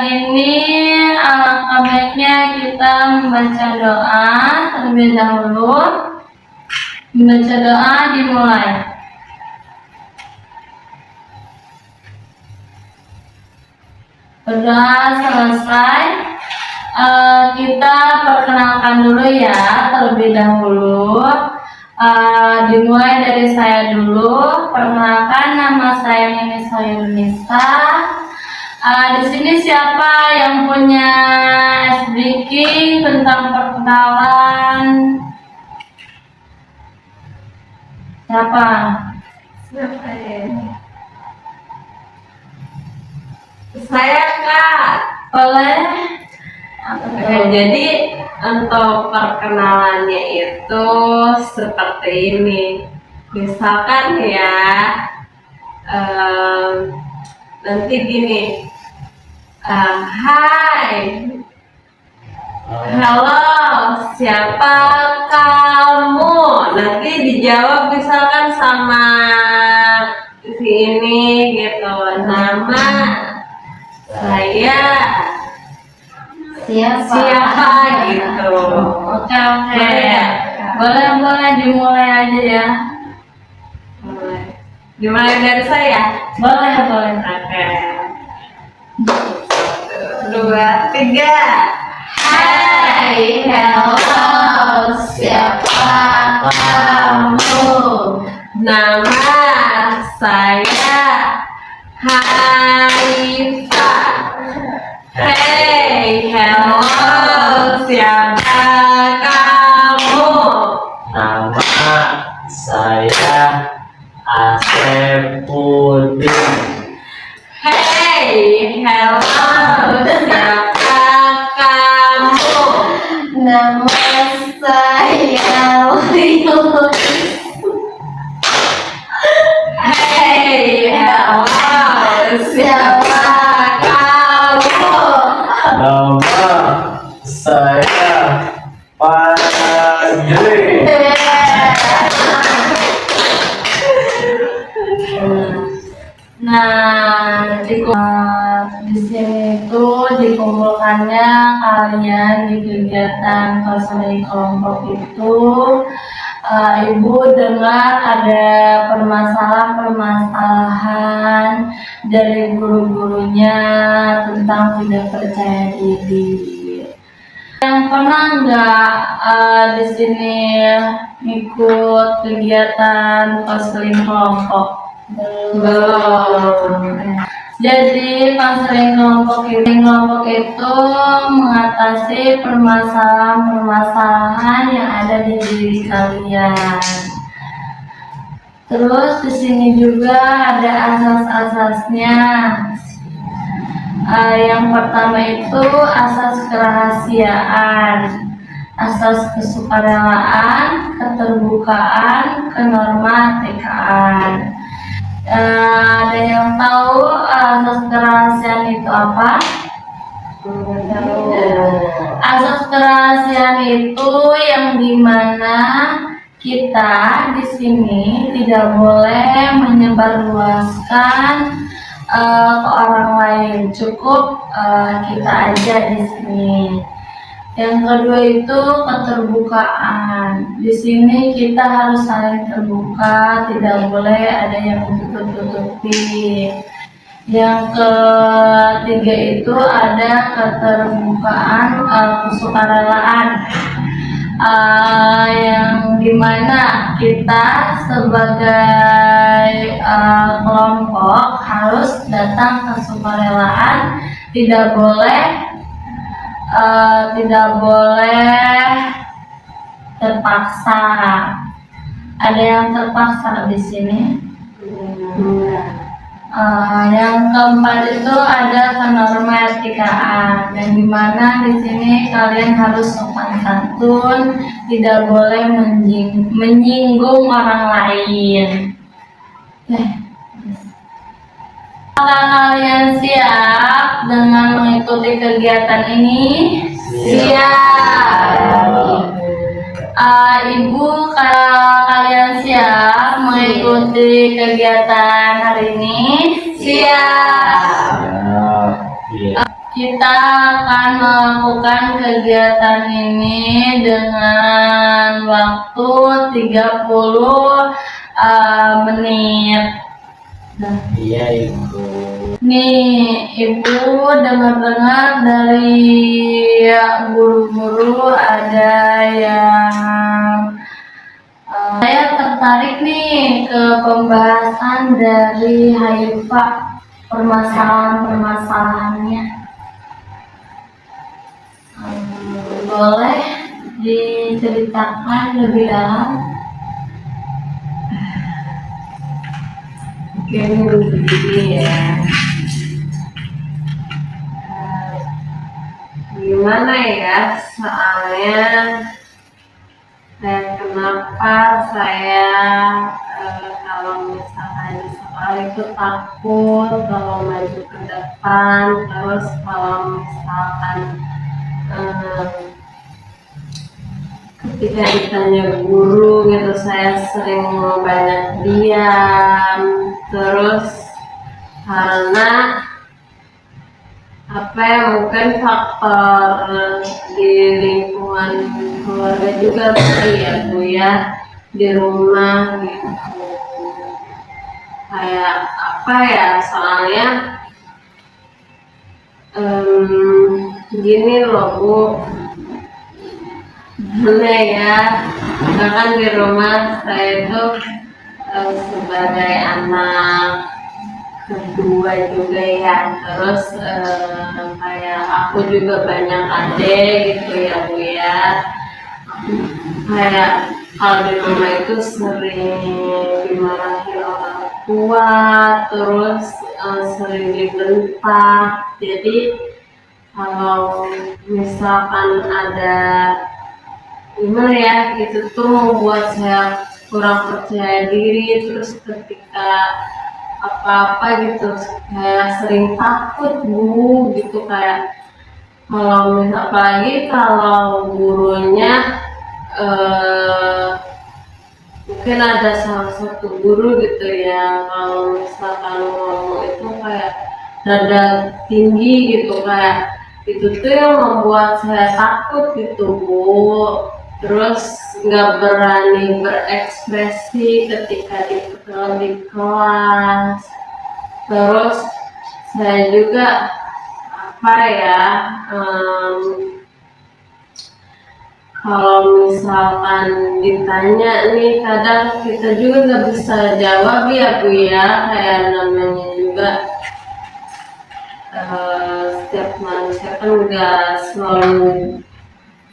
ini alangkah baiknya kita membaca doa terlebih dahulu. Membaca doa dimulai. Berdoa selesai, kita perkenalkan dulu ya terlebih dahulu. Dimulai dari saya dulu. Perkenalkan, nama saya Nini Soyunisa. Di sini siapa yang punya speaking tentang perkenalan? Siapa? Siapa ya? Saya Kak. Boleh? Oke, jadi untuk perkenalannya itu seperti ini. Misalkan ya, nanti gini, hai, halo, siapa kamu? Nanti dijawab misalkan sama si ini gitu, nama saya siapa gitu. Oke. Boleh dimulai aja ya. Boleh. Dimulai dari saya. Boleh. Oke. 1, 2, 3. Hai, halo, siapa kamu? Nama saya Haifa. Hey, hello, siapa kamu? Nama saya Asepudin. Hey, hello, siapa kamu? Nama saya Leo. Hey, hello, siapa kamu? Nama saya Padri. Nah, di sini tuh dikumpulkannya kalian di kegiatan konseling kelompok itu. Ibu dengar ada permasalahan dari guru-gurunya tentang tidak percaya diri. Yang pernah nggak di sini ikut kegiatan konseling kelompok? Belum. Jadi konseling kelompok itu mengatasi permasalahan yang ada di diri kalian. Terus di sini juga ada asas-asasnya. Yang pertama itu asas kerahasiaan, asas kesukarelaan, keterbukaan, kenormatikaan. Ada yang tahu asas kerahasiaan itu apa? Asas kerahasiaan itu yang dimana kita di sini tidak boleh menyebarluaskan ke orang lain, cukup kita aja di sini. Yang kedua itu keterbukaan. Di sini kita harus saling terbuka, tidak boleh ada yang tutup-tutupi. Yang ketiga itu ada keterbukaan kesukarelaan, yang dimana kita sebagai kelompok harus datang ke sukarelaan, tidak boleh terpaksa. Ada yang terpaksa di sini? Yang keempat itu ada kenormatikaan, yang dimana di sini kalian harus sopan santun, tidak boleh menyinggung orang lain. Apakah kalian siap dengan mengikuti kegiatan ini? Siap. Ibu, kalian siap mengikuti kegiatan hari ini? Siap. kita akan melakukan kegiatan ini dengan waktu 30 menit. Iya Ibu. Nih, Ibu dengar-dengar dari guru-guru ada yang saya tertarik nih ke pembahasan dari Haifa, permasalahan-permasalahannya. Boleh diceritakan lebih dalam? Mungkin begini ya. Gimana ya, soalnya kenapa saya kalau misalkan di sekolah itu takut kalau maju ke depan, terus kalau misalkan ketika ditanya guru gitu saya sering banyak diam, terus karena apa ya, mungkin faktor di lingkungan keluarga juga kali ya Bu ya, di rumah gitu. Kayak apa ya, soalnya gini loh Bu, gimana ya, bahkan di rumah saya itu sebagai anak kedua juga ya, terus kayak aku juga banyak adik gitu ya Bu ya. Kayak kalau di rumah itu sering dimarahi orang tua, terus sering dibentak. Jadi kalau misalkan ada gimana ya, itu tuh membuat saya kurang percaya diri, terus ketika apa-apa gitu kayak sering takut Bu gitu. Kayak kalau apalagi kalau gurunya mungkin ada salah satu guru gitu ya, kalau misalkan ngomong itu kayak nada tinggi gitu, kayak itu tuh yang membuat saya takut gitu Bu. Terus nggak berani berekspresi ketika di kelas. Terus saya juga apa ya, kalau misalkan ditanya nih, kadang kita juga nggak bisa jawab ya Bu ya. Kayak namanya juga setiap manusia kan nggak selalu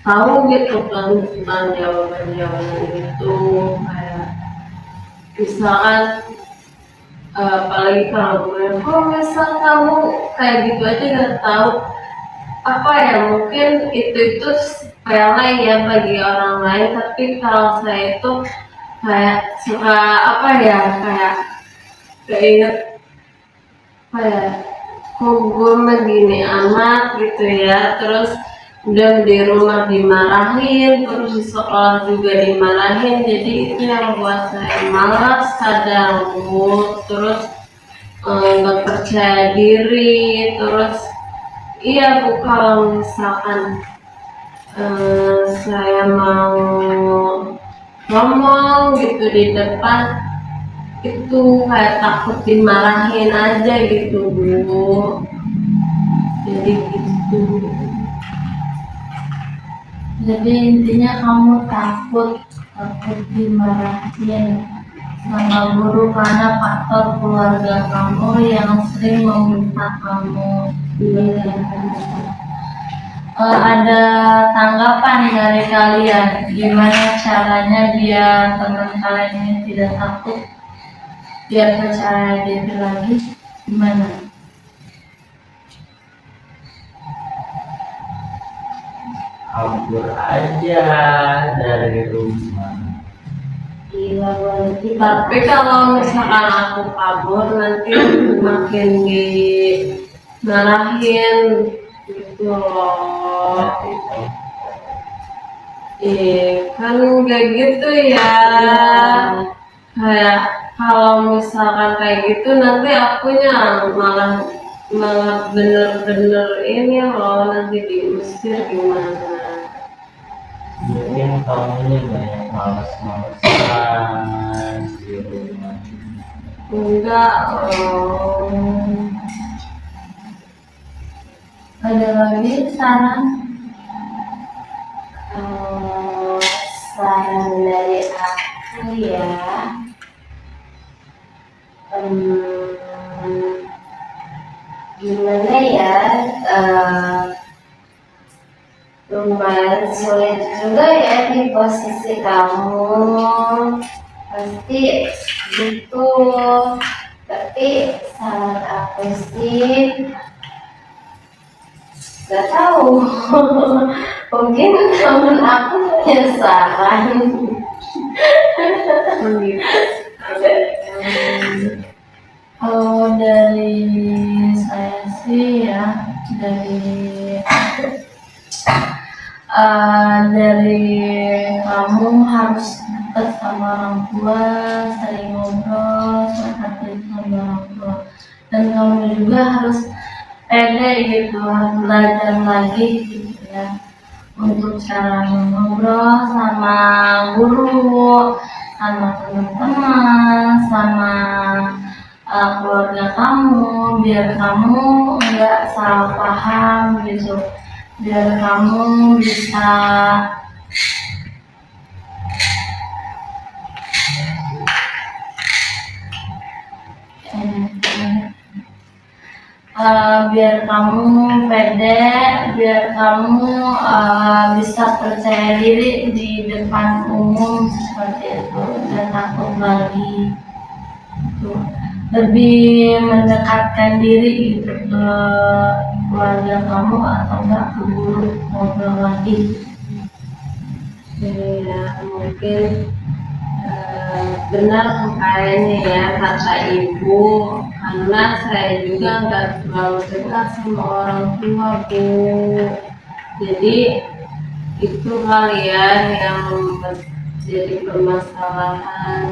tahu gitu kan tentang jawaban-jawaban itu. Kayak misalkan apalagi kalau gue, kok misal kamu kayak gitu aja nggak tahu, apa ya, mungkin itu sepele ya bagi orang lain, tapi kalau saya itu kayak suka apa ya, kayak keinget kayak kok gue begini amat gitu ya. Terus udah di rumah dimarahin, terus di sekolah juga dimarahin, jadi itu yang buat saya malas kadang Bu. Terus nggak percaya diri. Terus iya Bu, kalau misalkan saya mau ngomong gitu di depan, itu kayak takut dimarahin aja gitu Bu. Jadi gitu. Jadi intinya kamu takut dimarahin sama guru karena faktor keluarga kamu yang sering meminta kamu. Ada tanggapan dari kalian gimana caranya biar teman kalian ini tidak takut, biar percaya diri lagi, gimana? Kabur aja dari rumah. Gila banget. Tapi kalau misalkan aku kabur nanti makin dimarahin gitu loh. Kan kayak gitu ya. Kayak kalau misalkan kayak gitu nanti akunya malah malah bener-bener ini loh nanti diusir gimana. Mungkin kamunya banyak males-malesan di rumah. Enggak, Ada lagi saran? saran dari aku ya, gimana ya, lumayan sulit juga ya di posisi kamu, pasti butuh. Tapi saran aku sih gak tahu. Mungkin temen aku punya saran. Kalau dari saya sih ya, dari kamu harus dekat sama orang tua, sering ngobrol, curhat sama orang tua, dan kamu juga harus pede gitu, harus belajar lagi gitu ya untuk cara ngobrol sama guru, sama teman-teman, sama keluarga kamu, biar kamu nggak salah paham gitu, biar kamu bisa biar kamu pede, biar kamu bisa percaya diri di depan umum seperti itu, dan takut lagi itu, lebih mendekatkan diri gitu ke keluarga kamu atau enggak ke guru, ngobrol lagi. Ya mungkin benar kayaknya ya kata ibu, karena saya juga nggak terlalu dekat sama orang tua Bu, jadi itu kali ya yang jadi permasalahan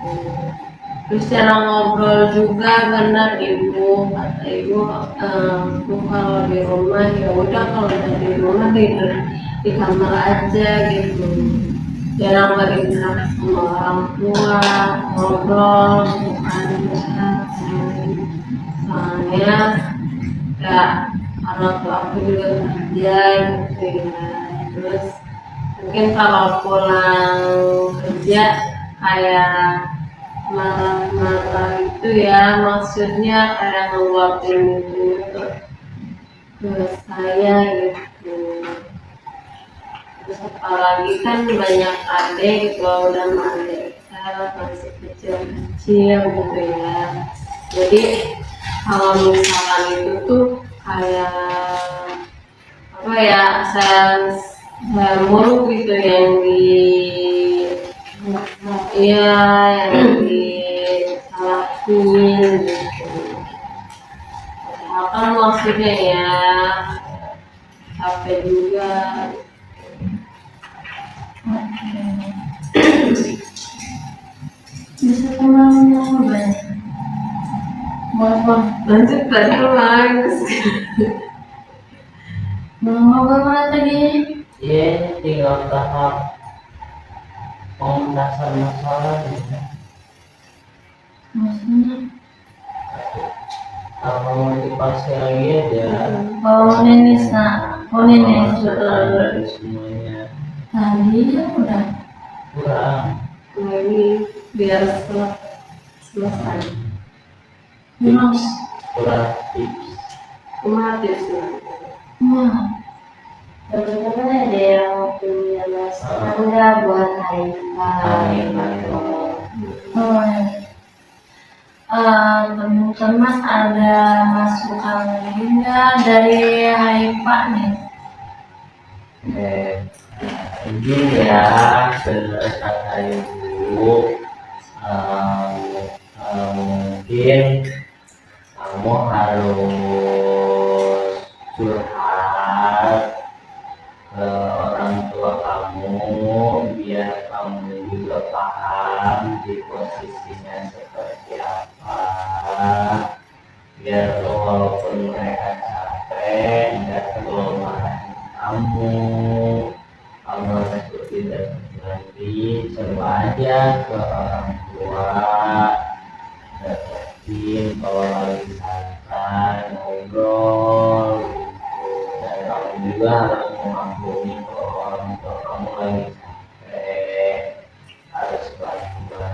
gitu. Terus cara ngobrol juga benar ibu, kata ibu, aku kalau di rumah ya udah, kalau dari rumah tidur di kamar aja gitu, jarang berinteraksi sama orang tua, ngobrol bukan soalnya ya orang tua aku juga kerja gitu ya. Terus mungkin kalau pulang kerja kayak marah-marah itu ya, maksudnya kayak ngeluapin itu ke saya gitu. Terus apalagi kan banyak adik gitu, udah adik saya masih kecil-kecil gitu ya, jadi kalau misalkan itu tuh kayak apa ya, saya muruk gitu yang iya yang disalahin gitu. Padahal kan maksudnya ya capek juga. Bisa pulang banyak. Lanjut lagi. Mau ngobrol lagi? Ya, tinggal tahap pementasan masalah gitu. Maksudnya? Kalau mau dipasih lagi aja. Oh Nenisa, Dari semuanya tadi ya udah. kurang. Ini biar selesai. Kurang tips. Mati sih. Wah, Teman-teman ada yang punya masalah nggak buat Haikal? oh ya. Teman-teman ada masukan lagi nggak dari Haifa nih? Ini ya benar kata ibu, mungkin kamu harus curhat ke orang tua kamu biar kamu juga paham di posisinya seperti apa, biar walaupun kamu harus tidak lagi, coba aja ke orang tua, deketin kalau lagi santai ngobrol gitu. Dan kamu juga harus mengampuni kalau orang tua kamu lagi capek, harus bantu.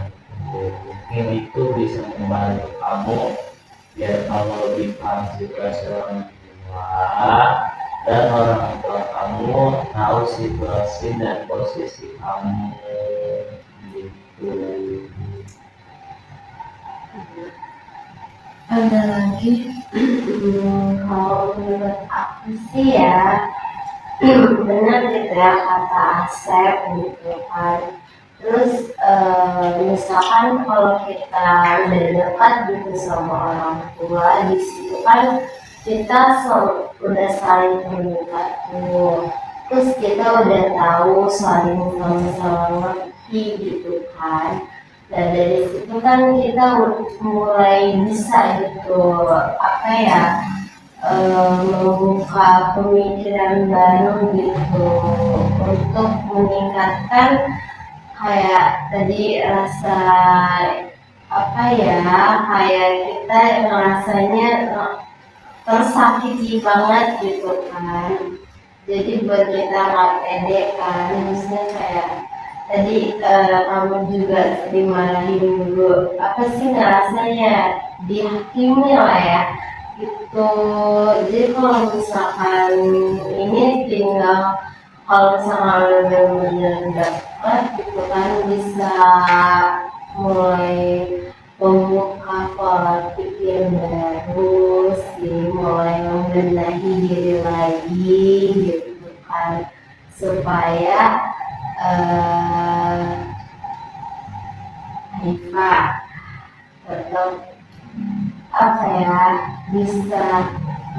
Mungkin itu bisa membantu kamu biar kamu lebih paham situasi orang tua, dan orang tua kamu tahu situasi dan posisi kamu gitu. Ada lagi? Kalau menurut aku sih ya benar gitu ya kata Asep gitu kan. Terus misalkan kalau kita udah dekat gitu sama orang tua, di situ kan kita udah saling terbuka tuh. Terus kita udah tahu saling sama-sama ngerti gitu kan. Dan dari situ kan kita mulai bisa gitu apa ya, membuka pemikiran baru gitu untuk meningkatkan kayak tadi rasa apa ya, kayak kita rasanya tersakiti banget gitu kan. Jadi buat kita nggak pede kan, maksudnya kayak tadi kamu juga dimarahin dulu, apa sih ngerasanya dihakimi lah ya gitu. Jadi kalau misalkan ini tinggal kalau misalkan benar-benar dapat gitu kan, bisa mulai membuka pola pikir baru sih, mulai membenahi diri lagi gitu kan, supaya Haifa tetap apa ya, bisa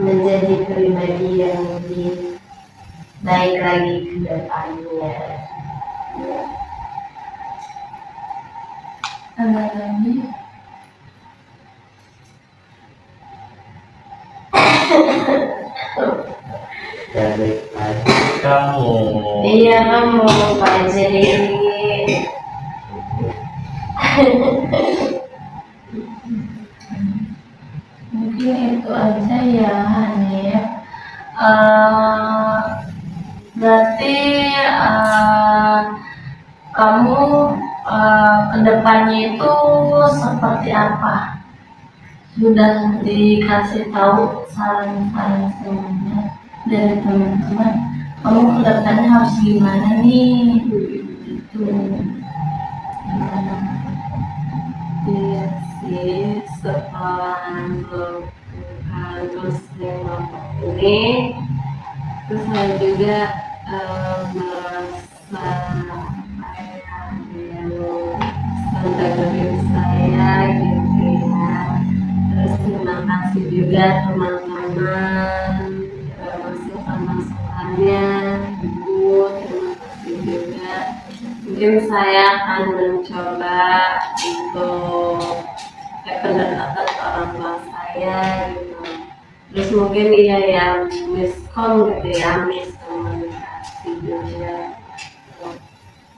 menjadi pribadi yang lebih baik lagi ke depannya. Ada lagi? Dari tadi kamu Iya, kamu Pak Jadi. Mungkin itu aja ya Hanif. Berarti kamu kedepannya itu seperti apa? Sudah dikasih tahu saran-saran semuanya dari teman-teman. Kamu kedepannya harus gimana nih? Itu gimana? Iya sih, setelah melakukan dosen ini, terus saya juga merasa yang sadar diri saya gitu ya. Terus terima kasih juga teman-teman masukan-masukannya, ibu, terima kasih juga. Mungkin saya akan mencoba untuk pendekatan ke orang tua saya gitu. Terus mungkin iya ya miskom gitu ya, miskomunikasi juga.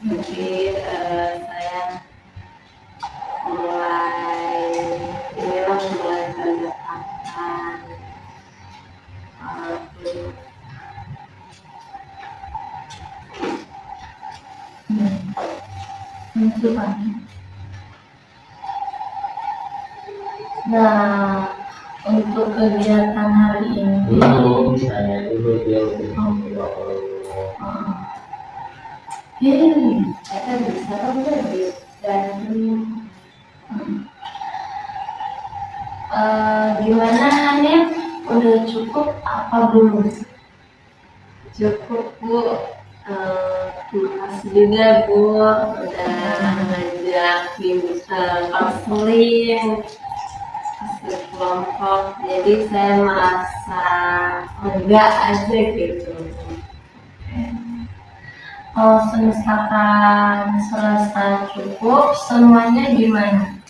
Jadi saya mulai pendekatan Itu kan. Nah, untuk kegiatan hari ini, dulu, saya dulu dia lebih saya bisa lebih dan gimana Hanif? Udah cukup apa belum? cukup Bu. Terima kasih juga Bu udah ngajak konseling kelompok, jadi saya merasa lega aja gitu. Kalau misalkan selesai cukup, semuanya gimana?